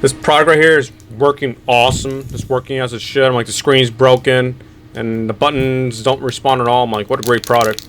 This product right here is working awesome. It's working as it should. I'm like, the screen's broken and the buttons don't respond at all. I'm like, what a great product.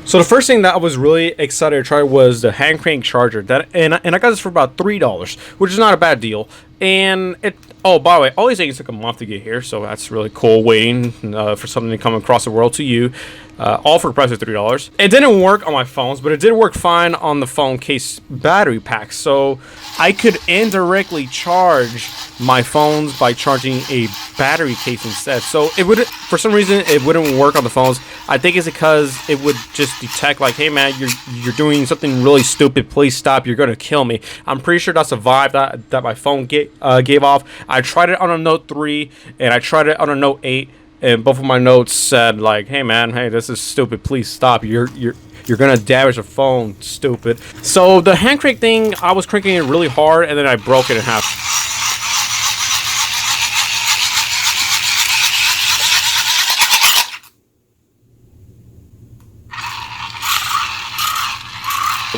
So the first thing that I was really excited to try was the hand crank charger. And I got this for about $3, which is not a bad deal. And it, oh, by the way, all these things took a month to get here, so that's really cool, waiting for something to come across the world to you. All for the price of $3. It didn't work on my phones, but it did work fine on the phone case battery pack. So I could indirectly charge my phones by charging a battery case instead. So it would, for some reason, it wouldn't work on the phones. I think it's because it would just detect like, hey man, you're doing something really stupid. Please stop. You're gonna kill me. I'm pretty sure that's a vibe that my phone gave off. I tried it on a Note 3 and I tried it on a Note 8. And both of my notes said like, hey man, hey, this is stupid, please stop, you're gonna damage the phone, stupid. So the hand crank thing, I was cranking it really hard and then I broke it in half.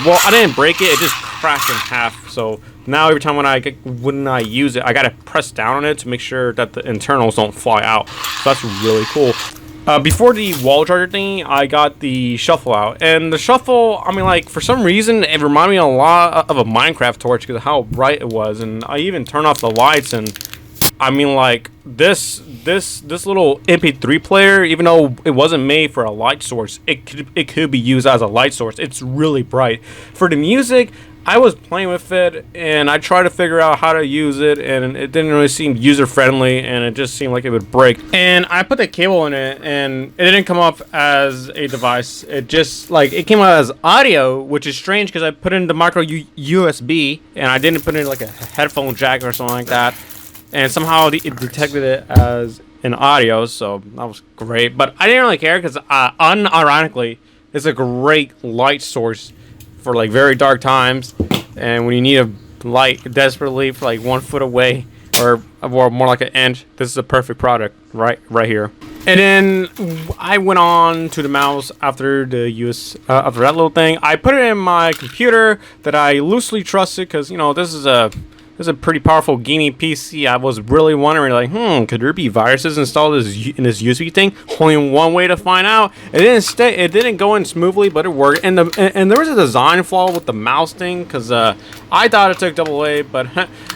Well, I didn't break it, it just cracked in half. So now every time when I use it, I gotta press down on it to make sure that the internals don't fly out. So that's really cool. Before the wall charger thing, I got the shuffle out, and the shuffle, I mean, like, for some reason it reminded me a lot of a Minecraft torch because of how bright it was. And I even turned off the lights, and I mean, like, this little MP3 player, even though it wasn't made for a light source, it could be used as a light source. It's really bright. For the music, I was playing with it and I tried to figure out how to use it, and it didn't really seem user friendly, and it just seemed like it would break. And I put the cable in it and it didn't come up as a device. It just, like, it came out as audio, which is strange because I put in the micro USB and I didn't put in like a headphone jack or something like that. And somehow it detected it as an audio, so that was great. But I didn't really care because, unironically, it's a great light source for like very dark times, and when you need a light desperately for like 1 foot away, or more like an inch, this is a perfect product right here. And then I went on to the mouse after after that little thing. I put it in my computer that I loosely trusted because, you know, this is a pretty powerful gaming PC. I was really wondering, like, could there be viruses installed in this USB thing? Only one way to find out. It didn't go in smoothly, but it worked. And there was a design flaw with the mouse thing, because I thought it took AA, but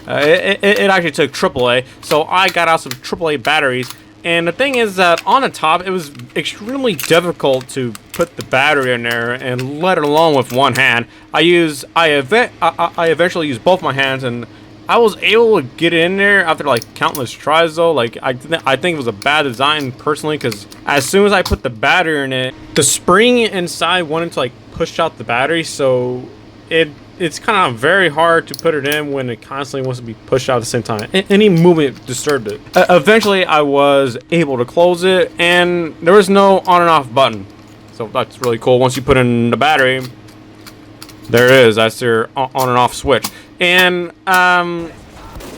it actually took AAA. So I got out some AAA batteries. And the thing is that on the top, it was extremely difficult to put the battery in there, and let it alone with one hand. I eventually used both my hands, and I was able to get it in there after like countless tries though. Like, I think it was a bad design personally, because as soon as I put the battery in it, the spring inside wanted to like push out the battery, so it's kind of very hard to put it in when it constantly wants to be pushed out at the same time. Any movement disturbed it. Eventually I was able to close it, and there was no on and off button, so that's really cool. Once you put in the battery, there it is. That's your on and off switch. And I'm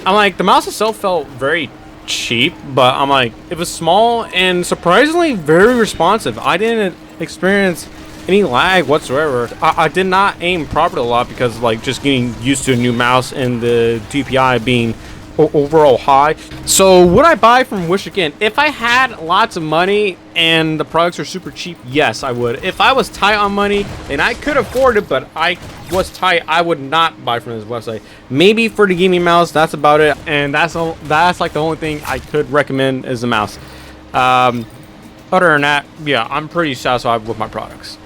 like, the mouse itself felt very cheap, but I'm like, it was small and surprisingly very responsive. I didn't experience any lag whatsoever. I did not aim properly a lot because, like, just getting used to a new mouse and the DPI being overall high. So would I buy from Wish again? If I had lots of money and the products are super cheap, yes, I would. If I was tight on money and I could afford it, but I was tight, I would not buy from this website. Maybe for the gaming mouse, that's about it. And that's like the only thing I could recommend is the mouse. Other than that, yeah, I'm pretty satisfied with my products.